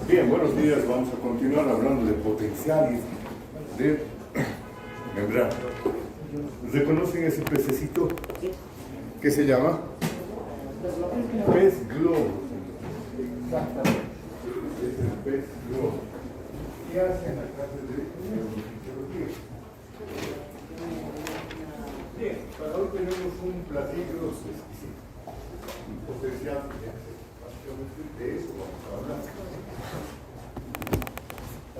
Bien, buenos días. Vamos a continuar hablando de potenciales de membrana. ¿Reconocen ese pececito? ¿Qué se llama? Pez globo. Exactamente. Es el pez globo. ¿Qué hace en la clase de neurofisiología? Bien, para hoy tenemos un platillo exquisito. Un potencial de eso vamos a hablar.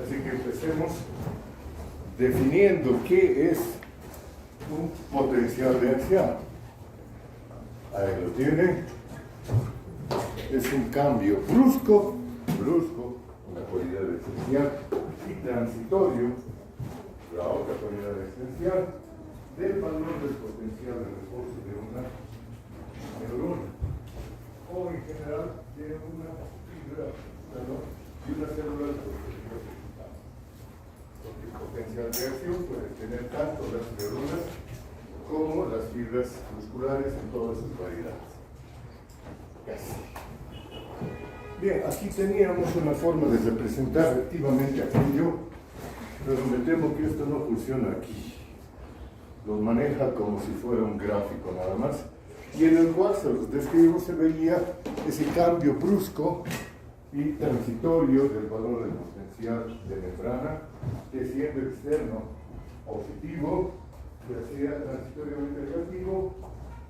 Así que empecemos definiendo qué es un potencial de acción. Ahí lo tiene. Es un cambio brusco, una cualidad esencial, y transitorio, la otra cualidad esencial, del valor del potencial de reposo de una neurona. O en general de una fibra, y una célula porque el potencial de acción puede tener tanto las neuronas como las fibras musculares en todas sus variedades. Casi. Bien, aquí teníamos una forma de representar activamente aquello, pero me temo que esto no funciona aquí. Los maneja como si fuera un gráfico nada más, y en el cual se los describo, se veía ese cambio brusco y transitorio del valor del potencial de membrana, que siendo externo positivo, se hacía transitoriamente negativo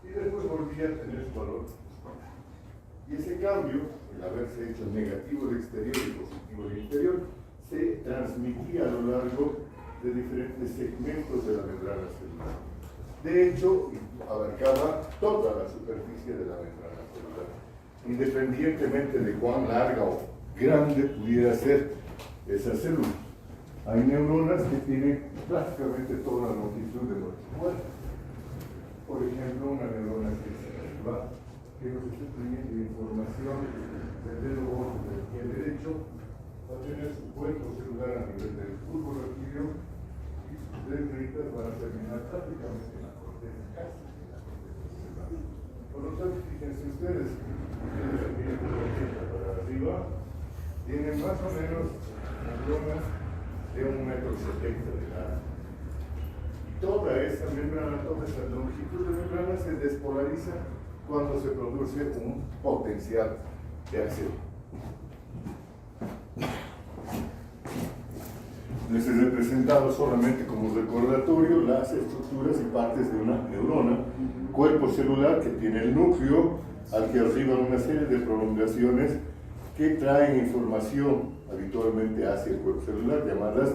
y después volvía a tener su valor. Y ese cambio, el haberse hecho negativo de exterior y positivo de interior, se transmitía a lo largo de diferentes segmentos de la membrana celular. De hecho, abarcaba toda la superficie de la membrana celular, independientemente de cuán larga o grande pudiera ser esa célula. Hay neuronas que tienen prácticamente toda la longitud de nuestro cuerpo. Por ejemplo, una neurona que es arriba, que nos está trayendo información del dedo gordo del pie derecho, va a tener su cuerpo celular a nivel del bulbo raquídeo y sus dendritas van a terminar prácticamente en la corteza, casi en la corteza celular. Por lo tanto, fíjense ustedes, ustedes miren para arriba, tienen más o menos neuronas de 1,70 m de largo. Y toda esa membrana, toda esa longitud de membrana se despolariza cuando se produce un potencial de acción. Les he representado solamente como recordatorio las estructuras y partes de una neurona, cuerpo celular que tiene el núcleo, al que arriba una serie de prolongaciones que traen información habitualmente hacia el cuerpo celular, llamadas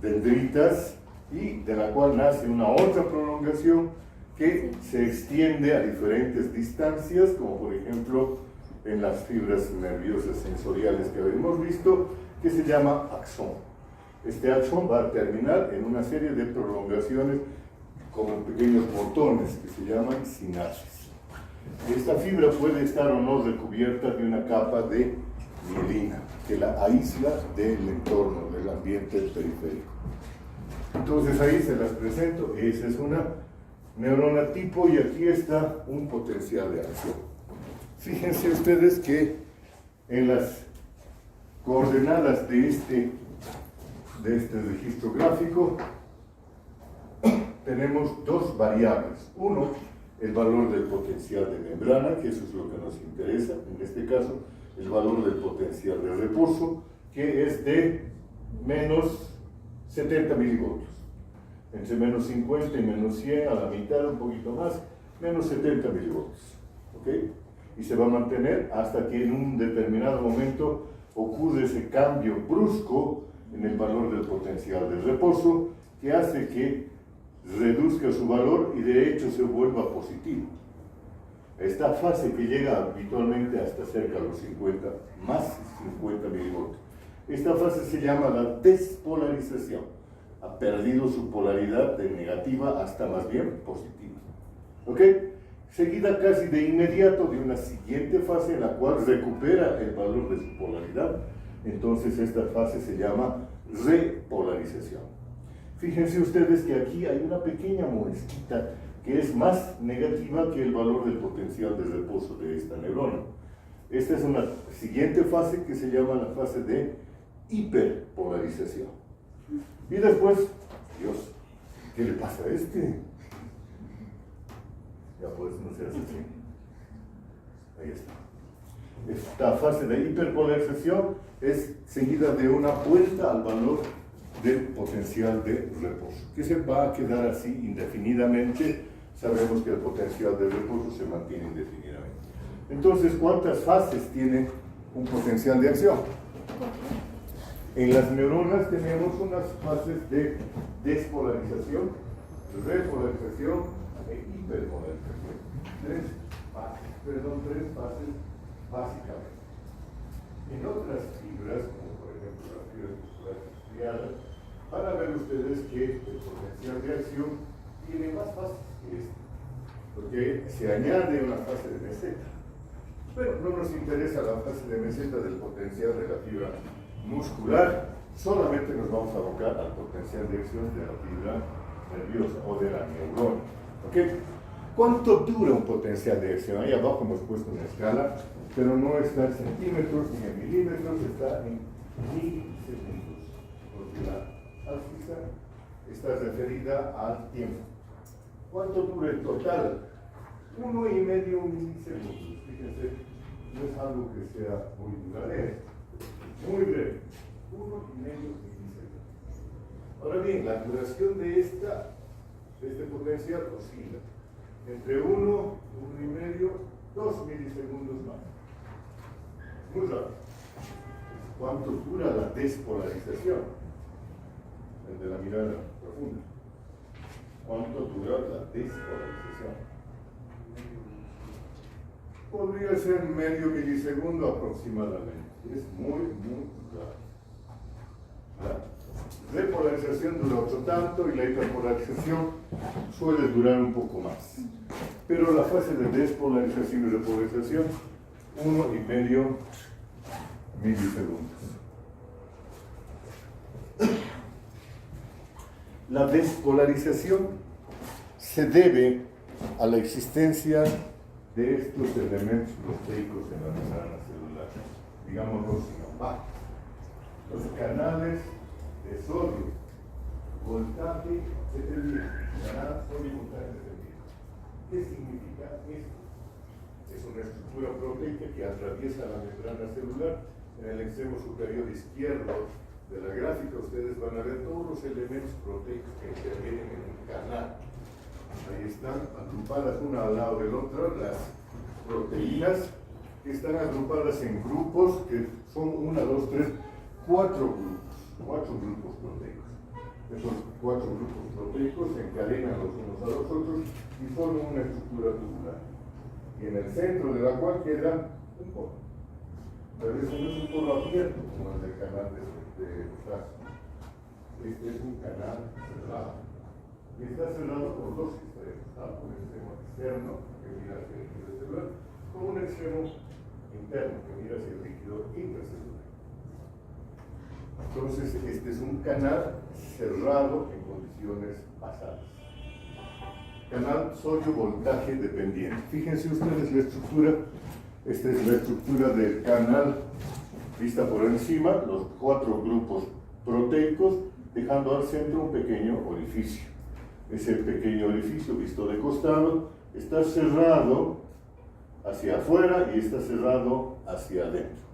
dendritas, y de la cual nace una otra prolongación que se extiende a diferentes distancias, como por ejemplo en las fibras nerviosas sensoriales que habíamos visto, que se llama axón. Este axón va a terminar en una serie de prolongaciones como pequeños botones que se llaman sinapsis. Esta fibra puede estar o no recubierta de una capa de mielina, que la aísla del entorno, del ambiente periférico. Entonces ahí se las presento. Esa es una neurona tipo y aquí está un potencial de acción. Fíjense ustedes que en las coordenadas de este registro gráfico tenemos dos variables. Uno, el valor del potencial de membrana, que eso es lo que nos interesa, en este caso el valor del potencial de reposo, que es de menos 70 milivoltios. Entre menos 50 y menos 100, a la mitad, un poquito más, menos 70 milivoltios. ¿Ok? Y se va a mantener hasta que en un determinado momento ocurre ese cambio brusco en el valor del potencial de reposo, que hace que reduzca su valor y de hecho se vuelva positivo. Esta fase que llega habitualmente hasta cerca de los 50, más 50 milivoltios. Esta fase se llama la despolarización. Ha perdido su polaridad de negativa hasta más bien positiva. ¿Ok? Seguida casi de inmediato de una siguiente fase en la cual recupera el valor de su polaridad. Entonces esta fase se llama repolarización. Fíjense ustedes que aquí hay una pequeña muesquita que es más negativa que el valor del potencial de reposo de esta neurona. Esta es una siguiente fase que se llama la fase de hiperpolarización. Y después, Dios, ¿qué le pasa a este? Ya pues, no seas así. Ahí está. Esta fase de hiperpolarización es seguida de una vuelta al valor del potencial de reposo, que se va a quedar así indefinidamente. Sabemos que el potencial de reposo se mantiene indefinidamente. Entonces, ¿cuántas fases tiene un potencial de acción? En las neuronas tenemos unas fases de despolarización, repolarización e hiperpolarización. Tres fases básicamente. En otras fibras, como por ejemplo las fibras musculares estriadas, van a ver ustedes que el potencial de acción tiene más fases que este, porque se añade una fase de meseta. Pero no nos interesa la fase de meseta del potencial de la fibra muscular, solamente nos vamos a abocar al potencial de acción de la fibra nerviosa o de la neurona. ¿Okay? ¿Cuánto dura un potencial de acción? Ahí abajo hemos puesto una escala, pero no está en centímetros ni en milímetros, está en milisegundos, porque la áfrica está referida al tiempo. ¿Cuánto dura el total? 1,5 milisegundos. Fíjense, no es algo que sea muy duradero, muy breve. 1,5 milisegundos. Ahora bien, la duración de este potencial oscila entre 1, 1,5, 2 milisegundos más. Muy rápido. ¿Cuánto dura la despolarización? El de la mirada profunda. ¿Cuánto dura la despolarización? Podría ser medio milisegundo aproximadamente. Es muy rápido. La repolarización dura otro tanto y la hiperpolarización suele durar un poco más. Pero la fase de despolarización y repolarización, 1,5 milisegundos. La despolarización se debe a la existencia de estos elementos proteicos en la membrana celular, digámoslo sin opaco. Los canales de sodio, voltaje determinado, canal sodio, voltaje determinado. ¿Qué significa esto? Es una estructura proteica que atraviesa la membrana celular. En el extremo superior izquierdo de la gráfica ustedes van a ver todos los elementos proteicos que intervienen en el canal. Ahí están agrupadas una al lado del otro las proteínas que están agrupadas en grupos que son 1, 2, 3, 4 grupos proteicos. Esos 4 grupos proteicos se encadenan los unos a los otros y forman una estructura tubular. Y en el centro de la cual queda un poro. Pero ese no es un poro abierto como el del canal de brazo. Este es un canal cerrado. Y está cerrado por dos extremos, por el extremo externo, que mira hacia el líquido celular, con un extremo interno, que mira hacia el líquido intracelular. Entonces, este es un canal cerrado en condiciones basales. Canal sodio-voltaje dependiente. Fíjense ustedes la estructura. Esta es la estructura del canal vista por encima, los 4 grupos proteicos, dejando al centro un pequeño orificio. Ese pequeño orificio visto de costado está cerrado hacia afuera y está cerrado hacia adentro.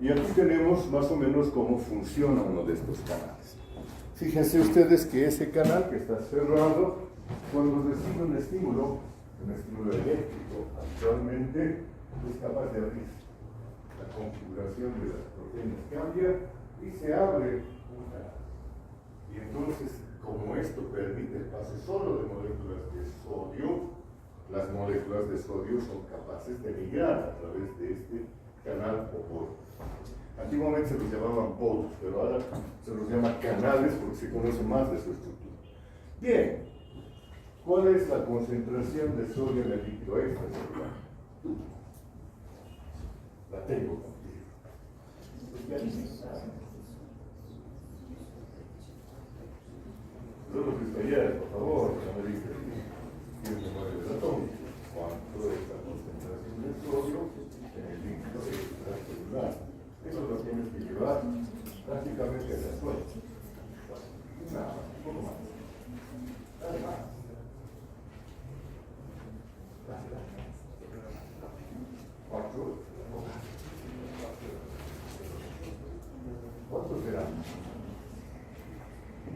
Y aquí tenemos más o menos cómo funciona uno de estos canales. Fíjense ustedes que ese canal que está cerrado, cuando recibe un estímulo eléctrico, actualmente es capaz de abrir. La configuración de las proteínas cambia y se abre un canal. Y entonces como esto permite el pase solo de moléculas de sodio, las moléculas de sodio son capaces de migrar a través de este canal o poro. Antiguamente se los llamaban poros, pero ahora se los llama canales porque se conoce más de su estructura. Bien, ¿cuál es la concentración de sodio en el líquido extracelular? La tengo contigo. Todos los talleres, por favor, no me dicen que es memoria del átomo. ¿Cuánto es la concentración de sodio en el líquido extracelular? Eso lo tienes que llevar prácticamente a la escuela. Nada más, un poco más. Dale más. ¿Cuántos serán?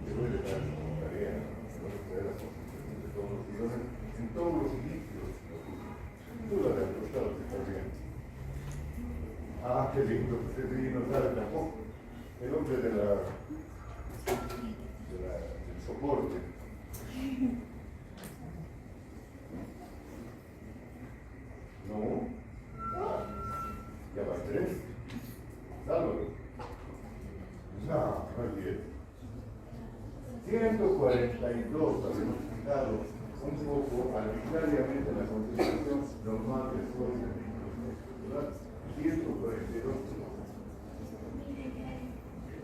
Te voy a dejar como tarea, la concentración de todos los iones en todos los líquidos. Tú la de acostado que estás viendo. Ah, qué lindo, usted no sabe tampoco. El hombre del soporte. No. Ah, ya va 3. Dálvaro. No, no es 142, habíamos fijado un poco arbitrariamente la concentración normal de sodio en el líquido. 142.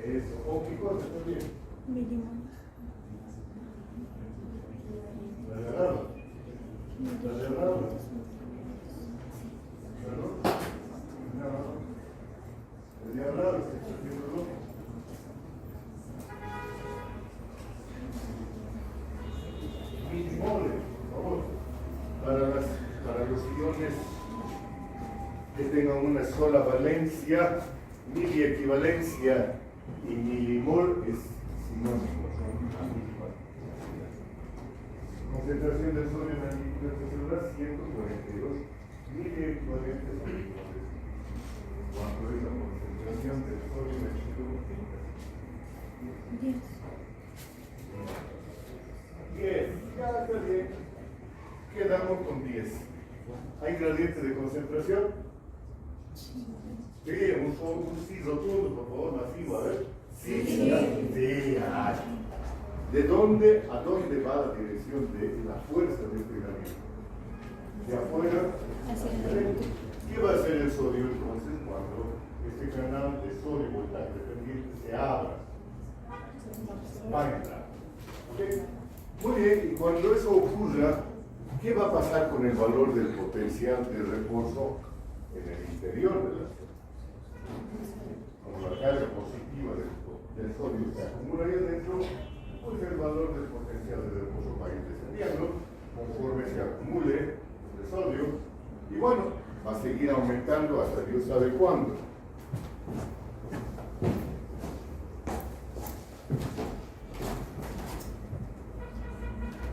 Eso, ¿o qué cosa está bien? La cerrada. La cerrada. ¿Perdón? No. El diablado se está haciendo loco. Milimoles, por favor. Para los iones que tengan una sola valencia, miliequivalencia y milimol es sinónimo, son la misma. Concentración de sodio en el líquido extracelular 142 miliequivalentes a milimoles. ¿Cuánto es la concentración de sodio en el líquido extracelular? 10. Ya está bien. Quedamos con 10. ¿Hay gradiente de concentración? Sí, un sí rotundo, por favor, masivo, a ver. Sí, sí, hay. ¿De dónde a dónde va la dirección de la fuerza de este gradiente? De afuera hacia adentro. ¿Qué va a hacer el sodio entonces cuando este canal de sodio voltaje dependiente se abra? Va a entrar. ¿Okay? Muy bien, y cuando eso ocurra, ¿qué va a pasar con el valor del potencial de reposo en el interior de la zona? Como la carga positiva del sodio se acumula ahí adentro, pues el valor del potencial de reposo va a ir descendiendo conforme se acumule el sodio, y bueno, va a seguir aumentando hasta Dios sabe cuándo.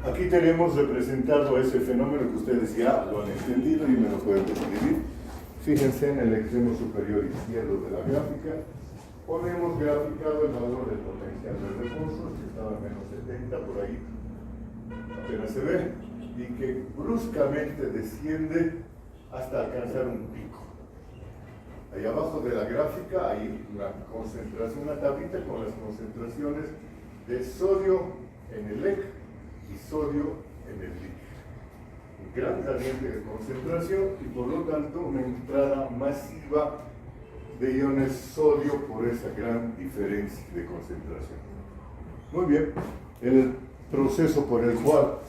Aquí tenemos representado ese fenómeno que ustedes ya lo han entendido y me lo pueden describir. Fíjense en el extremo superior izquierdo de la gráfica. Ponemos graficado el valor del potencial de reposo, que estaba en menos 70 por ahí, apenas se ve, y que bruscamente desciende hasta alcanzar un pico. Ahí abajo de la gráfica hay una concentración, una tablita con las concentraciones de sodio en el EC y sodio en el líquido. Un gran gradiente de concentración y por lo tanto una entrada masiva de iones sodio por esa gran diferencia de concentración. Muy bien, el proceso por el cual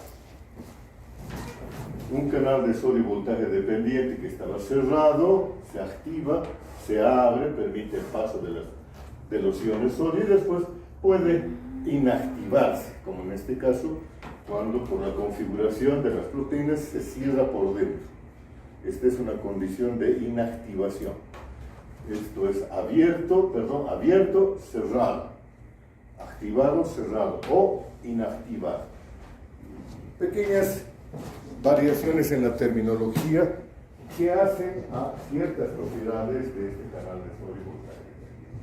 un canal de sodio voltaje dependiente que estaba cerrado se activa, se abre, permite el paso de los iones sodio y después puede inactivarse, como en este caso, cuando por la configuración de las proteínas se cierra por dentro. Esta es una condición de inactivación. Esto es abierto, cerrado, activado, cerrado o inactivado. Pequeñas variaciones en la terminología que hacen a ciertas propiedades de este canal de sodio voltaje.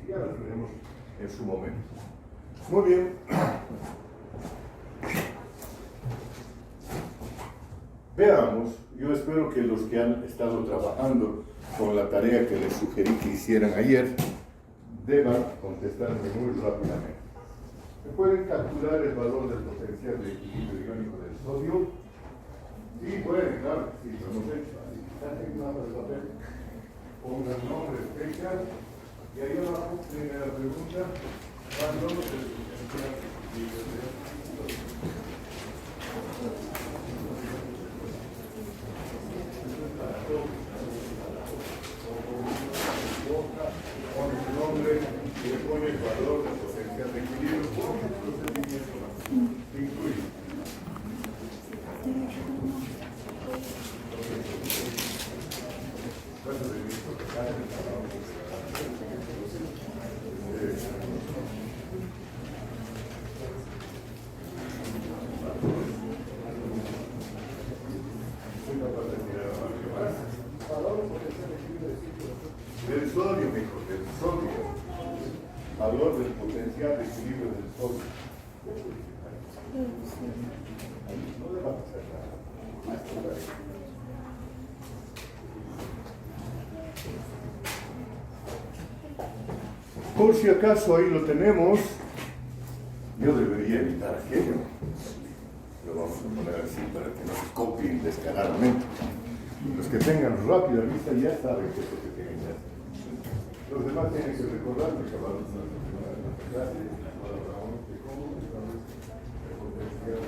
Ya las veremos en su momento. Muy bien. Veamos, yo espero que los que han estado trabajando con la tarea que les sugerí que hicieran ayer, deban contestarme muy rápidamente. ¿Me pueden calcular el valor del potencial de equilibrio iónico del sodio? Sí, pueden, claro, sí, lo hemos hecho. Saquen una hoja de papel, pongan nombre, fecha, y ahí abajo tiene la pregunta, valor del potencial de equilibrio del sodio. Pone su nombre y le pone el valor del potencial de equilibrio con el procedimiento incluido. Del sodio, mejor, del sodio. Valor del potencial de equilibrio del sodio. No le va a pasar nada. Por si acaso ahí lo tenemos, yo debería evitar aquello. Lo vamos a poner así para que no se copien descaradamente. Los que tengan rápida vista ya saben qué es lo que tienen que hacer. Los demás tienen que recordar que acabamos de la clase, de cómo el potencial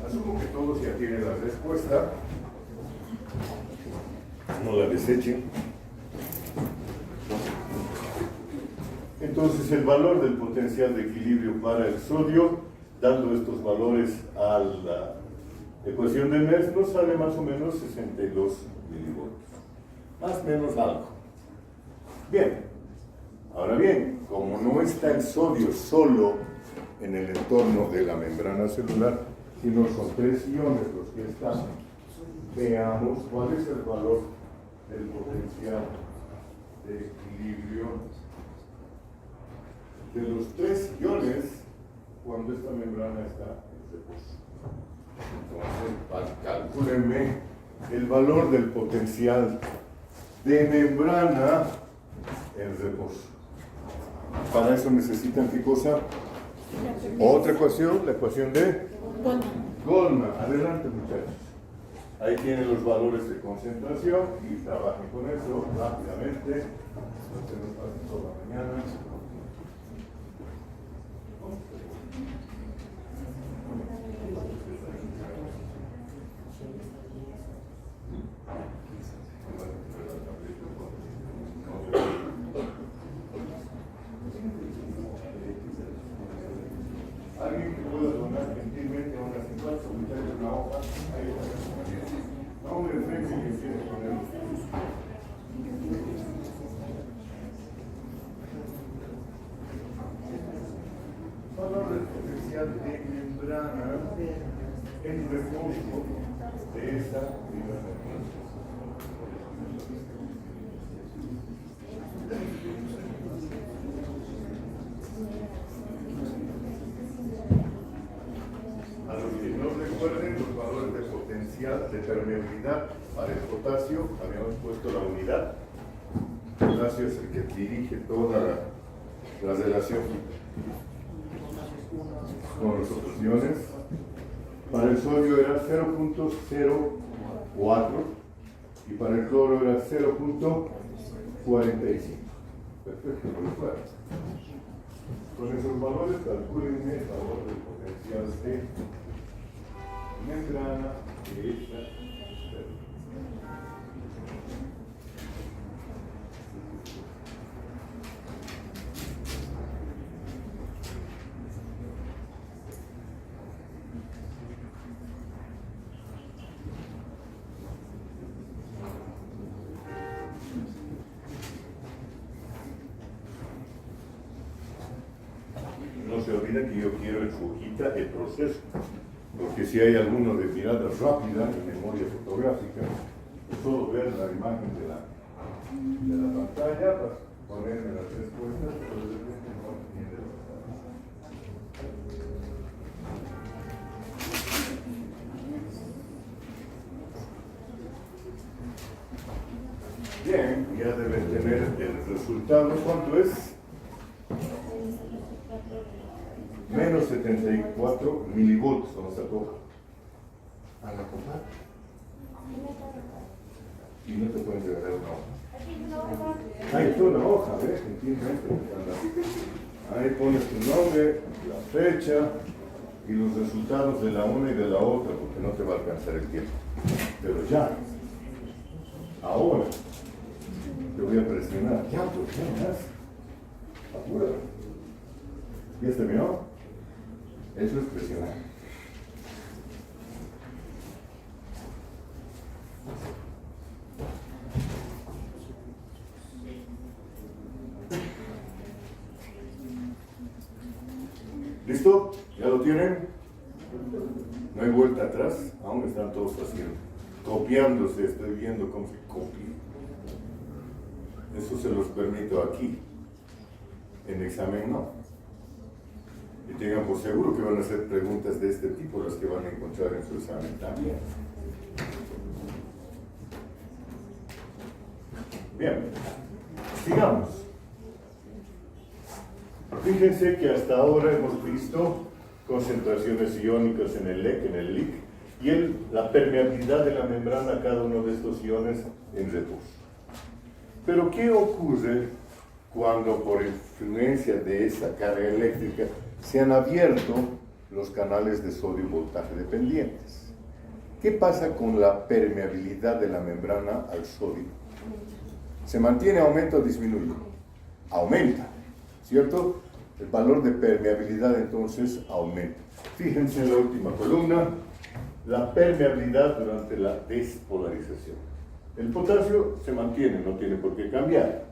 asumo que todos ya tienen la respuesta. No la desechen. Entonces, el valor del potencial de equilibrio para el sodio, dando estos valores a la ecuación de Nernst, nos sale más o menos 62 milivoltios. Más o menos algo. Bien. Ahora bien, como no está el sodio solo en el entorno de la membrana celular, sino son 3 iones los que están, veamos cuál es el valor del potencial de equilibrio de los 3 iones cuando esta membrana está en reposo. Entonces, calcúlenme el valor del potencial de membrana en reposo. Para eso necesitan ¿qué cosa? Otra ecuación, la ecuación de Goldman. Adelante, muchachos. Ahí tienen los valores de concentración y trabajen con eso rápidamente. No se nos pase toda la mañana. Alguien que pueda donar gentilmente a unas 50 muchachos una hoja, ahí está. Nombre, frente y que quiere ponerlo. Valor del potencial de membrana en reposo de esta membrana. A los que no recuerden los valores de potencial de permeabilidad para el potasio, habíamos puesto la unidad. El potasio es el que dirige toda la relación con los otros iones. Para el sodio era 0.04 y para el cloro era 0.45. Perfecto, por lo cual, con esos valores calculen el valor del potencial de membrana de esta célula. No se olviden que yo quiero en su hojita el proceso, porque si hay alguno de mirada rápida en memoria fotográfica, solo ver la imagen de la pantalla para ponerme las respuestas, pero de repente no entiende lo que está. Bien, ya deben tener el resultado. ¿Cuánto es? Menos 74 milivolts, ¿cómo se toca? ¿A la copa? Y no te pueden regalar una hoja. Ahí está una hoja, ¿ves? Ahí pones tu nombre, la fecha y los resultados de la una y de la otra, porque no te va a alcanzar el tiempo. Pero ya, ahora, te voy a presionar. Ya, pues, ya más. Apúrate. ¿Ya se terminó? Eso es presionar. ¿Listo? ¿Ya lo tienen? No hay vuelta atrás. Aún están todos haciendo. Copiándose. Estoy viendo cómo se copia. Eso se los permito aquí. En examen no. Y tengan por seguro que van a hacer preguntas de este tipo, las que van a encontrar en su examen también. Bien, sigamos. Fíjense que hasta ahora hemos visto concentraciones iónicas en el LIC y la permeabilidad de la membrana a cada uno de estos iones en reposo. Pero ¿qué ocurre cuando por influencia de esa carga eléctrica se han abierto los canales de sodio voltaje dependientes? ¿Qué pasa con la permeabilidad de la membrana al sodio? ¿Se mantiene, aumenta o disminuye? Aumenta, ¿cierto? El valor de permeabilidad entonces aumenta. Fíjense en la última columna, la permeabilidad durante la despolarización. El potasio se mantiene, no tiene por qué cambiar.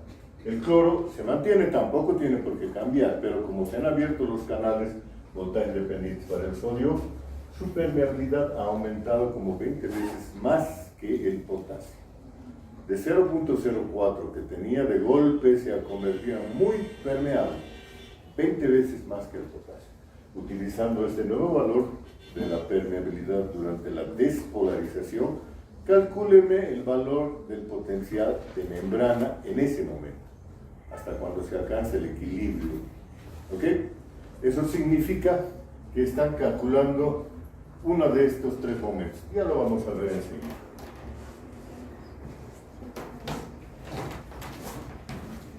El cloro se mantiene, tampoco tiene por qué cambiar, pero como se han abierto los canales voltaje dependientes para el sodio, su permeabilidad ha aumentado como 20 veces más que el potasio. De 0.04 que tenía, de golpe se ha convertido en muy permeable, 20 veces más que el potasio. Utilizando este nuevo valor de la permeabilidad durante la despolarización, calcúleme el valor del potencial de membrana en ese momento, hasta cuando se alcance el equilibrio. ¿Ok? Eso significa que están calculando uno de estos tres momentos. Ya lo vamos a ver enseguida.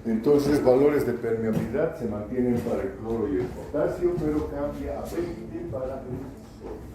Entonces, valores de permeabilidad se mantienen para el cloro y el potasio, pero cambia a 20 para el sodio.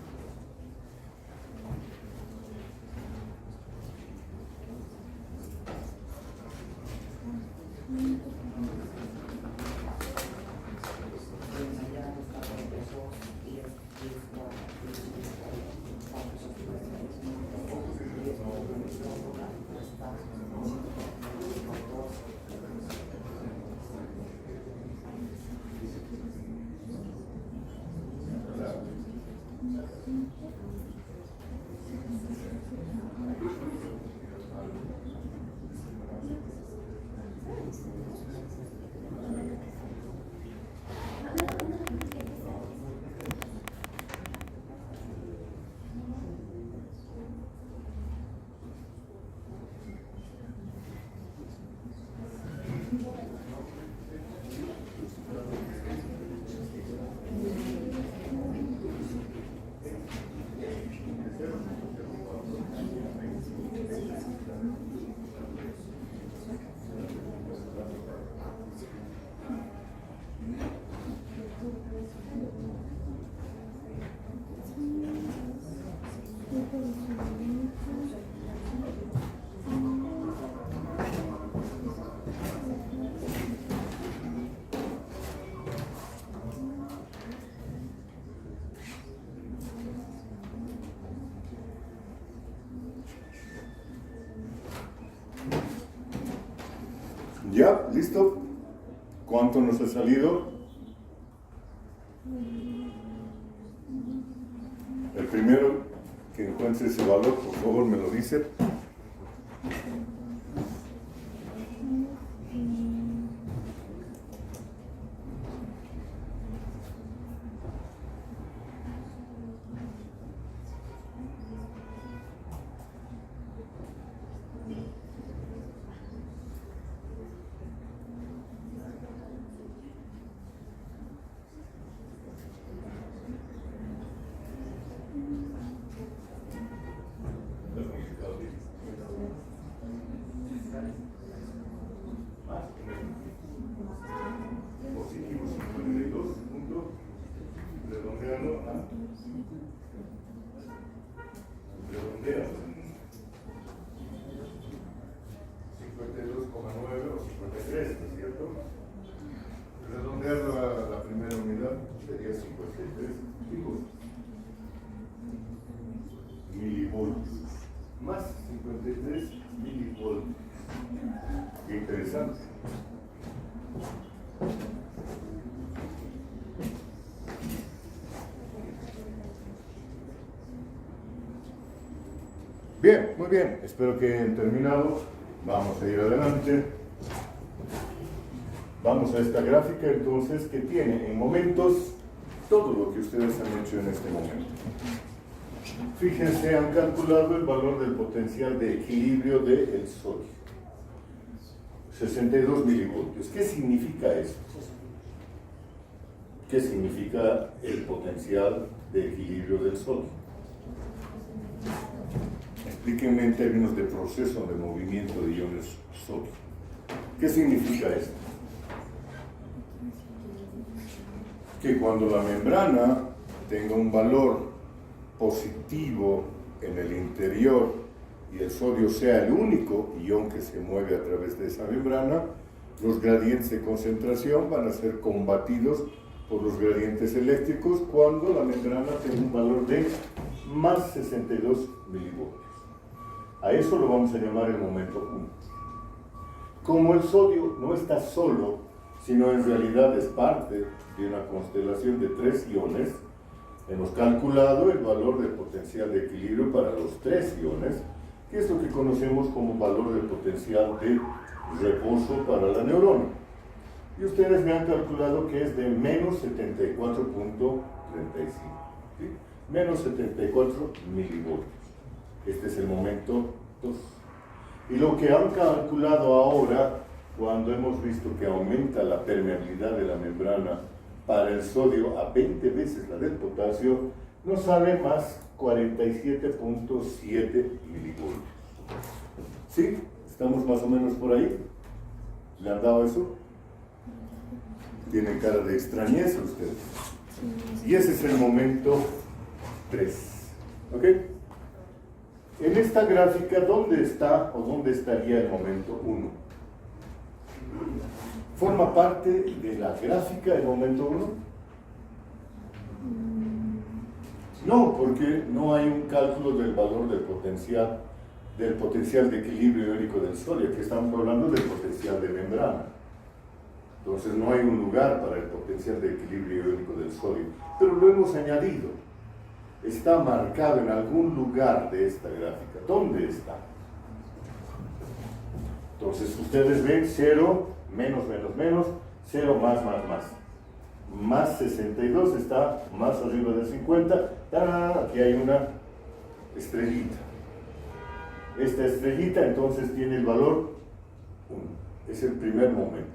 ¿Ya? ¿Listo? ¿Cuánto nos ha salido? El primero que encuentre ese valor, por favor, me lo dice. Positivo 52, punto, redondearlo a redondeamos en 52,9 o 53, ¿no es cierto? Redondearlo a la primera unidad sería 53 milivoltios, más 53 milivoltios. Qué interesante. Bien, muy bien. Espero que hayan terminado. Vamos a ir adelante. Vamos a esta gráfica entonces que tiene en momentos todo lo que ustedes han hecho en este momento. Fíjense, han calculado el valor del potencial de equilibrio del sodio. 62 milivoltios. ¿Qué significa eso? ¿Qué significa el potencial de equilibrio del sodio? Explíquenme en términos de proceso de movimiento de iones sodio. ¿Qué significa esto? Que cuando la membrana tenga un valor positivo en el interior y el sodio sea el único ion que se mueve a través de esa membrana, los gradientes de concentración van a ser combatidos por los gradientes eléctricos cuando la membrana tenga un valor de más 62 milivoltios. A eso lo vamos a llamar el momento 1. Como el sodio no está solo, sino en realidad es parte de una constelación de 3 iones, hemos calculado el valor del potencial de equilibrio para los 3 iones, que es lo que conocemos como valor del potencial de reposo para la neurona. Y ustedes me han calculado que es de menos 74.35, ¿sí? Menos 74 milivoltios. Este es el momento 2. Y lo que han calculado ahora, cuando hemos visto que aumenta la permeabilidad de la membrana para el sodio a 20 veces la del potasio, nos sale más 47.7 milivoltios. ¿Sí? ¿Estamos más o menos por ahí? ¿Le han dado eso? Tienen cara de extrañeza ustedes. Y ese es el momento 3. ¿Ok? En esta gráfica, ¿dónde está o dónde estaría el momento 1? ¿Forma parte de la gráfica el momento 1? No, porque no hay un cálculo del valor del potencial de equilibrio iónico del sodio. Aquí estamos hablando del potencial de membrana. Entonces no hay un lugar para el potencial de equilibrio iónico del sodio, pero lo hemos añadido. Está marcado en algún lugar de esta gráfica. ¿Dónde está? Entonces ustedes ven 0, menos, menos, menos, 0, más, más, más. Más 62 está más arriba de 50. ¡Tarán! Aquí hay una estrellita. Esta estrellita entonces tiene el valor 1. Es el primer momento.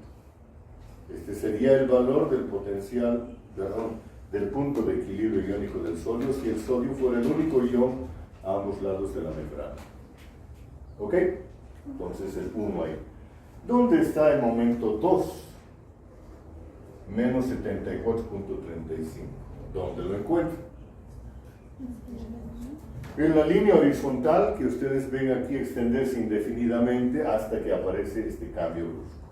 Este sería el valor del potencial, del punto de equilibrio iónico del sodio si el sodio fuera el único ion a ambos lados de la membrana. ¿Ok? Entonces el 1 ahí. ¿Dónde está el momento 2? Menos 74.35. ¿Dónde lo encuentro? En la línea horizontal que ustedes ven aquí extenderse indefinidamente hasta que aparece este cambio brusco.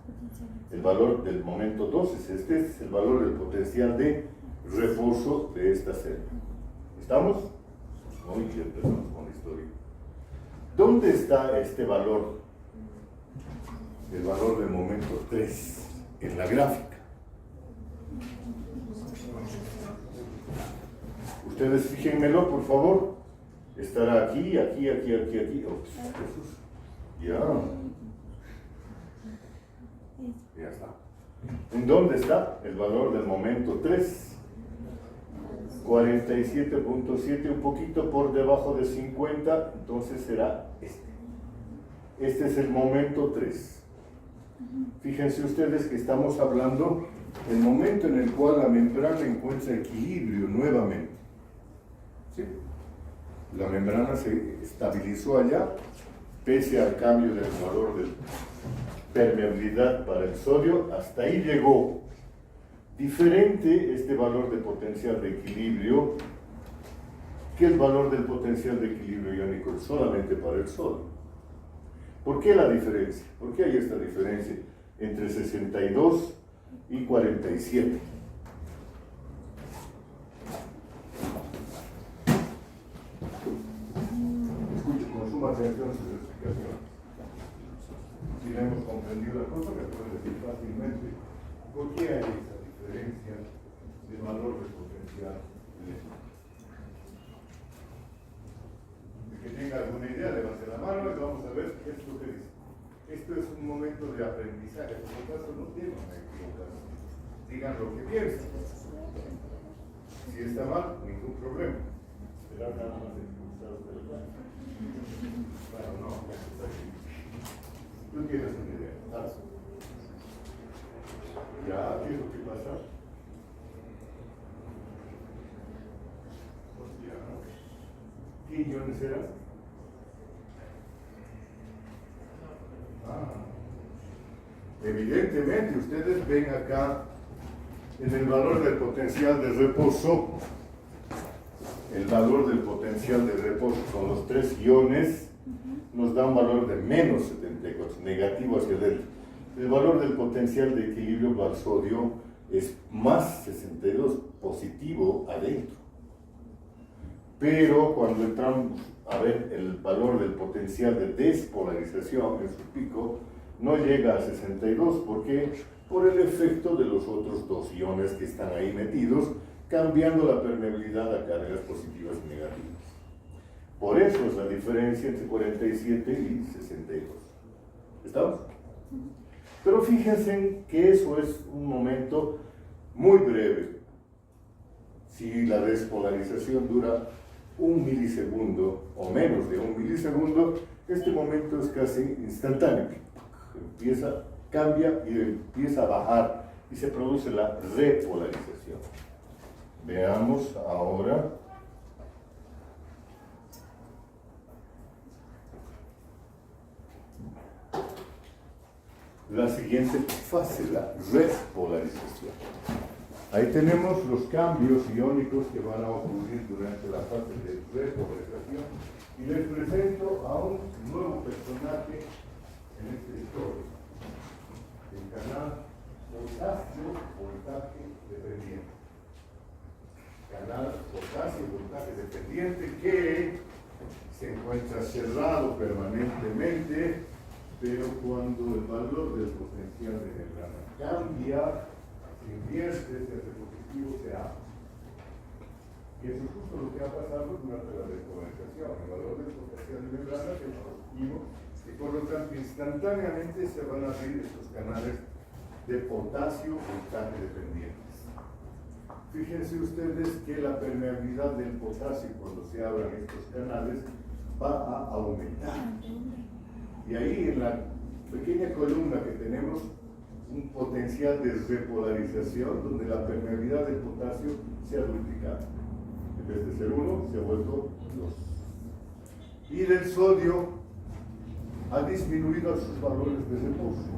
El valor del momento 2 es este es el valor del potencial de reposo de esta celda. ¿Estamos? Muy bien, empezamos con la historia. ¿Dónde está este valor? el valor del momento 3 en la gráfica. Ustedes fíjenmelo, por favor. Estará aquí, aquí, aquí, aquí, aquí. Ups, Jesús. Ya. Ya está. ¿En dónde está el valor del momento 3? 47.7, un poquito por debajo de 50, entonces será este. Este es el momento 3. Fíjense ustedes que estamos hablando del momento en el cual la membrana encuentra equilibrio nuevamente. ¿Sí? La membrana se estabilizó allá, pese al cambio del valor de permeabilidad para el sodio, hasta ahí llegó. Diferente este valor de potencial de equilibrio que el valor del potencial de equilibrio iónico solamente para el sodio. ¿Por qué la diferencia? ¿Por qué hay esta diferencia entre 62 y 47? Escuche con suma atención sus explicaciones. Si no hemos comprendido la cosa, me pueden decir fácilmente por qué hay esa diferencia de valor de potencial eléctrico. El que tenga alguna idea, levante la mano y vamos a ver qué es lo que dice. Esto es un momento de aprendizaje, por lo tanto no tienen que equivocarse. Digan lo que piensan. Si está mal, ningún problema. Será nada más expulsados del lugar. Bueno, no, ya está aquí. Tú tienes una idea. Hazlo. Ya, ¿qué es lo que pasa? ¿Qué iones eran? Evidentemente, ustedes ven acá en el valor del potencial de reposo, el valor del potencial de reposo con los 3 iones nos da un valor de menos 74, negativo hacia adentro. El valor del potencial de equilibrio para el sodio es más 62, positivo adentro. Pero cuando entramos a ver el valor del potencial de despolarización en su pico, no llega a 62. ¿Por qué? Por el efecto de los otros 2 iones que están ahí metidos, cambiando la permeabilidad a cargas positivas y negativas. Por eso es la diferencia entre 47 y 62. ¿Estamos? Pero fíjense que eso es un momento muy breve. Si la despolarización dura 1 milisegundo o menos de 1 milisegundo, este momento es casi instantáneo. Cambia y empieza a bajar y se produce la repolarización. Veamos ahora la siguiente fase, la repolarización. Ahí tenemos los cambios iónicos que van a ocurrir durante la fase de repolarización y les presento a un nuevo personaje en esta historia, el canal potasio-voltaje dependiente. Canal potasio-voltaje dependiente que se encuentra cerrado permanentemente, pero cuando el valor del potencial de membrana cambia, se invierte, se hace positivo, se abre. Y eso es justo lo que ha pasado durante la despolarización. El valor del potencial de membrana es positivo y por lo tanto instantáneamente se van a abrir estos canales de potasio-voltaje dependientes. Fíjense ustedes que la permeabilidad del potasio cuando se abran estos canales va a aumentar. Y ahí en la pequeña columna que tenemos un potencial de repolarización donde la permeabilidad del potasio se ha duplicado. En vez de ser 1, se ha vuelto 2. Y del sodio ha disminuido a sus valores de reposo.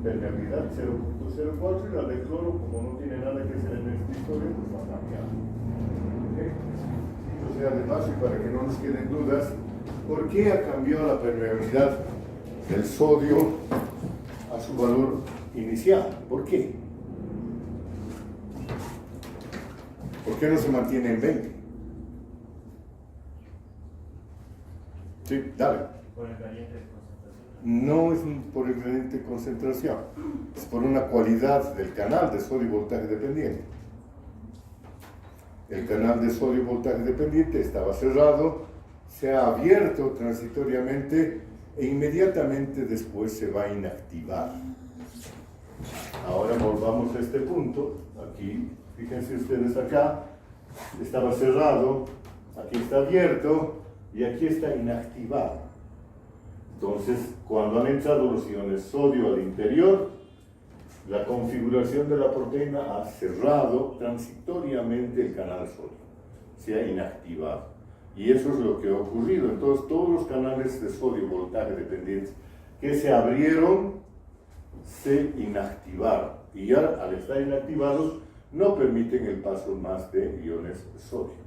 Permeabilidad 0.04 y la de cloro, como no tiene nada que hacer en esta historia, pues va a cambiar. ¿Okay? Dicho sea de paso y para que no nos queden dudas, ¿por qué ha cambiado la permeabilidad del sodio a su valor inicial? ¿Por qué? ¿Por qué no se mantiene en 20? Sí, dale. Por el gradiente de concentración. no es por el gradiente de concentración, es por una cualidad del canal de sodio y voltaje dependiente. El canal de sodio y voltaje dependiente estaba cerrado, se ha abierto transitoriamente e inmediatamente después se va a inactivar. Ahora volvamos a este punto, aquí, fíjense ustedes acá, estaba cerrado, aquí está abierto y aquí está inactivado. Entonces, cuando han entrado los iones sodio al interior, la configuración de la proteína ha cerrado transitoriamente el canal sodio, se ha inactivado. Y eso es lo que ha ocurrido. Entonces, todos los canales de sodio voltaje dependientes que se abrieron, se inactivaron. Y ya al estar inactivados, no permiten el paso más de iones sodio.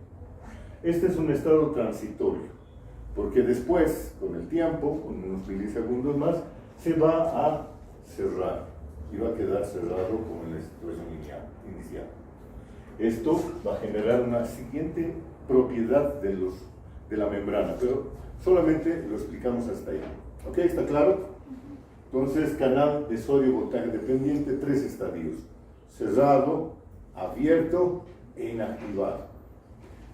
Este es un estado transitorio, porque después, con el tiempo, con unos milisegundos más, se va a cerrar y va a quedar cerrado como en la situación inicial. Esto va a generar una siguiente propiedad de la membrana, pero solamente lo explicamos hasta ahí. ¿Ok? ¿Está claro? Entonces, canal de sodio voltaje dependiente, 3 estadios: cerrado, abierto e inactivado.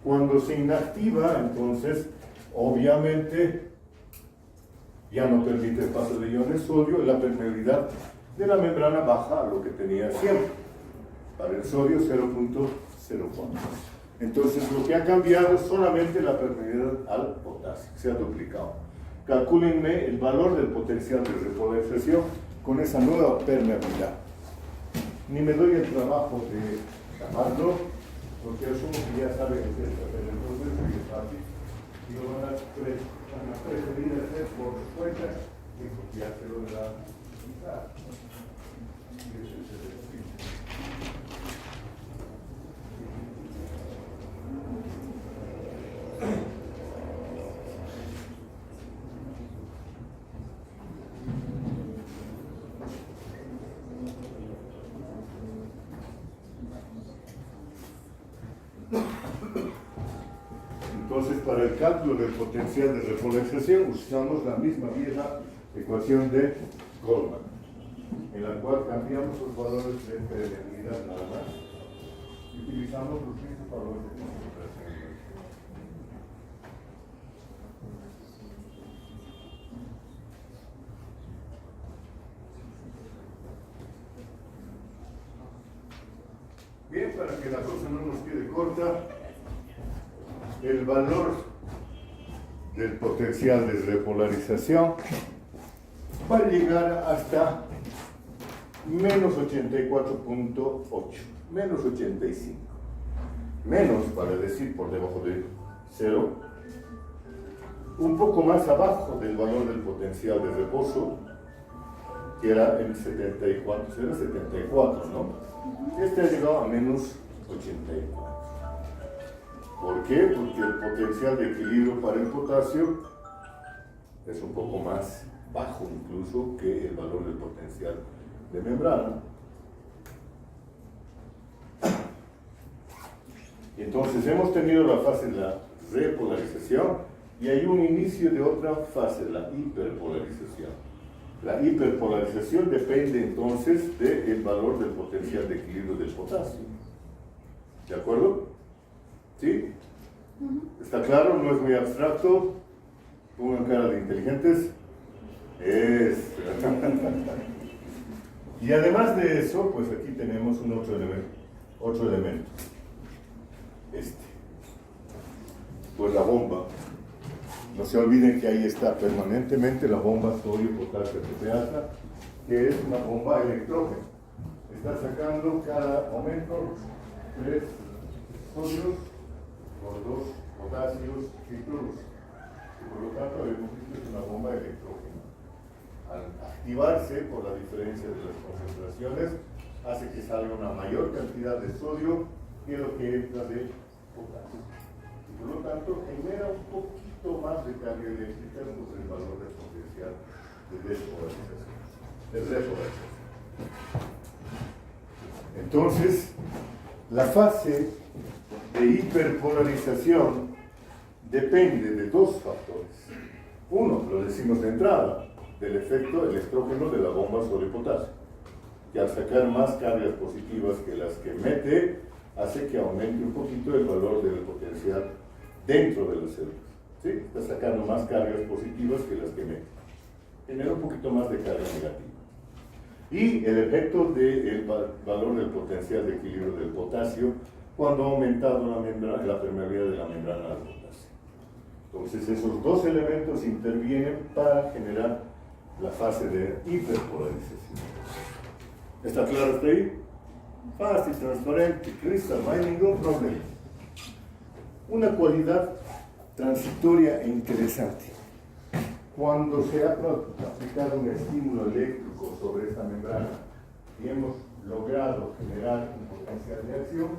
Cuando se inactiva, entonces, obviamente, ya no permite el paso de iones sodio, la permeabilidad de la membrana baja a lo que tenía siempre. Para el sodio, 0.04. Entonces, lo que ha cambiado es solamente la permeabilidad al potasio, se ha duplicado. Calcúlenme el valor del potencial de repolarización con esa nueva permeabilidad. Ni me doy el trabajo de llamarlo, porque asumo que ya saben qué es hacer el proceso y es fácil. Y lo van a preferir hacer por su cuenta y copiárselo de la mitad. Y ese es el estilo. Entonces, para el cálculo del potencial de repolarización usamos la misma vieja ecuación de Goldman, en la cual cambiamos los valores de permeabilidad nada más y utilizamos los mismos valores de concentración. Bien, para que la cosa no nos quede corta, el valor del potencial de repolarización va a llegar hasta menos 84.8, menos 85. Menos, para decir, por debajo de 0, un poco más abajo del valor del potencial de reposo, que era el 74, era 74, ¿no? Este ha llegado a menos 84. ¿Por qué? Porque el potencial de equilibrio para el potasio es un poco más bajo incluso que el valor del potencial de membrana. Y entonces hemos tenido la fase de la repolarización y hay un inicio de otra fase, la hiperpolarización. La hiperpolarización depende entonces del valor del potencial de equilibrio del potasio. ¿De acuerdo? ¿Sí? ¿Está claro? ¿No es muy abstracto? Pongan cara de inteligentes. Y además de eso, pues aquí tenemos un otro elemento. Pues la bomba. No se olviden que ahí está permanentemente la bomba sodio-potasio ATPasa, que es una bomba electrógena. Está sacando cada momento 3 sodios por 2 potasios y cloros. Y por lo tanto, hemos visto que es una bomba electrógena. Al activarse por la diferencia de las concentraciones, hace que salga una mayor cantidad de sodio que lo que entra de potasio. Y por lo tanto, genera un poquito más de carga eléctrica sobre el valor del potencial de repolarización. Entonces, la fase de hiperpolarización depende de 2 factores. Uno, lo decimos de entrada, del efecto electrógeno de la bomba sodio-potasio, que al sacar más cargas positivas que las que mete, hace que aumente un poquito el valor del potencial dentro de las células. ¿Sí? Está sacando más cargas positivas que las que mete. Genera un poquito más de carga negativa. Y el efecto del valor del potencial de equilibrio del potasio cuando ha aumentado la permeabilidad de la membrana del potasio. Entonces esos dos elementos intervienen para generar la fase de hiperpolarización. ¿Está claro hasta ahí? Fácil, transparente, cristal, no hay ningún problema. Una cualidad transitoria e interesante. Cuando se ha aplicado un estímulo eléctrico sobre esta membrana y hemos logrado generar un potencial de acción,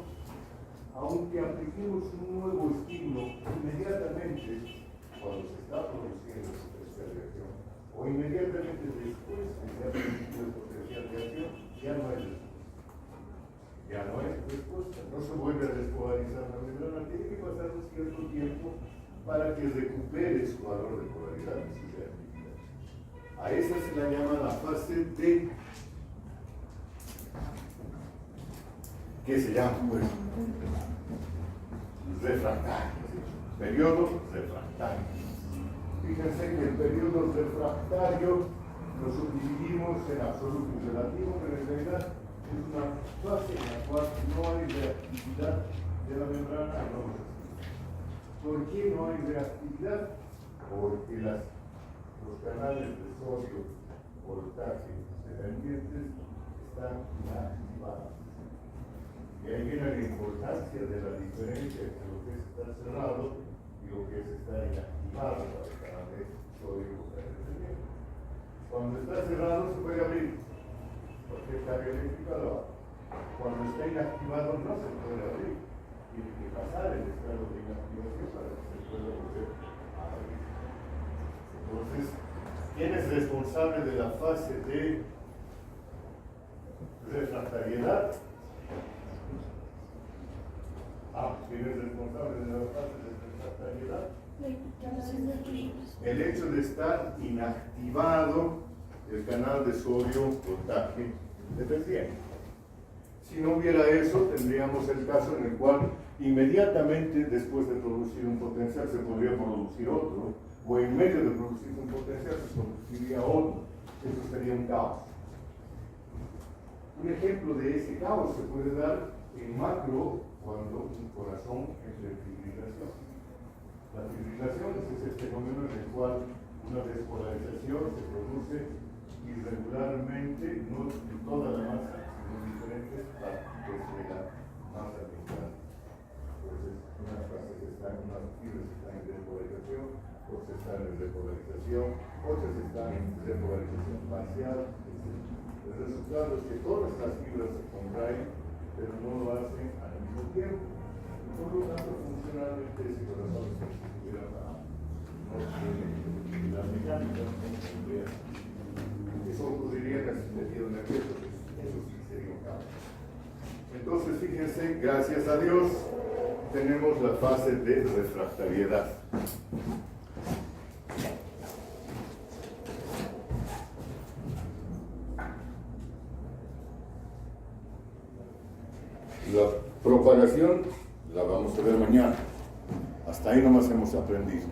aunque apliquemos un nuevo estímulo inmediatamente cuando se está produciendo el potencial de acción, o inmediatamente después que se ha producido el potencial de acción, ya no hay respuesta. Ya no hay respuesta, no se vuelve a despolarizar la membrana, tiene que pasar un cierto tiempo para que recupere su valor de polaridad y su reactividad. A esa se la llama la fase de... ¿Qué se llama? Bueno, refractario, periodo refractario. Fíjense que el periodo refractario lo subdividimos en absoluto y relativo, pero en realidad es una fase en la cual no hay reactividad de la membrana. ¿Por qué no hay reactividad? Porque los canales de sodio voltaje dependientes están inactivados. Y ahí viene la importancia de la diferencia entre lo que es estar cerrado y lo que es estar inactivado para el canal de sodio voltaje dependiente. Cuando está cerrado se puede abrir, porque está electrificado. Cuando está inactivado no se puede abrir. Tiene que pasar el estado de inactivación para que se pueda volver a abrir. Entonces, ¿quién es responsable de la fase de refractariedad? ¿Quién es responsable de la fase de refractariedad? El hecho de estar inactivado el canal de sodio voltaje dependiente. Si no hubiera eso, tendríamos el caso en el cual inmediatamente después de producir un potencial se podría producir otro, o en medio de producir un potencial se produciría otro. Eso sería un caos. Un ejemplo de ese caos se puede dar en macro cuando un corazón entra en fibrilación. La fibrilación es ese fenómeno en el cual una despolarización se produce irregularmente, no en toda la masa, sino en diferentes partes de la masa central. Entonces, unas fases unas fibras están en despolarización, otras están en repolarización, otras están en repolarización parcial, etc. El resultado es que todas las fibras se contraen, pero no lo hacen al mismo tiempo. Por lo tanto, funcionalmente ese corazón se estuviera no tiene la mecánica, no tendría. Eso ocurriría en el tejido nervioso, eso sí sería un caos. Entonces, fíjense, gracias a Dios, tenemos la fase de refractariedad. La propagación la vamos a ver mañana. Hasta ahí nomás hemos aprendido.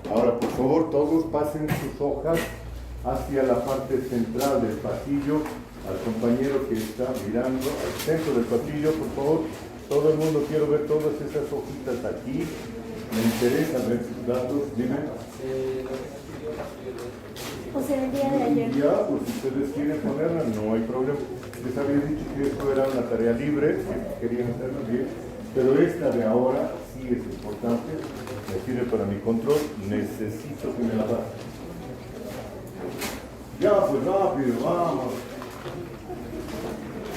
Ahora, por favor, todos pasen sus hojas hacia la parte central del pasillo, al compañero que está mirando al centro del pasillo, por favor. Todo el mundo, quiero ver todas esas hojitas aquí. Me interesa ver sus datos. Dime. O sea, el día de ayer. Ya, pues si ustedes quieren ponerla, no hay problema. Les había dicho que esto era una tarea libre, que querían hacerlo bien, pero esta de ahora sí es importante, me sirve para mi control, necesito que me la pasen. Ya, pues rápido, vamos.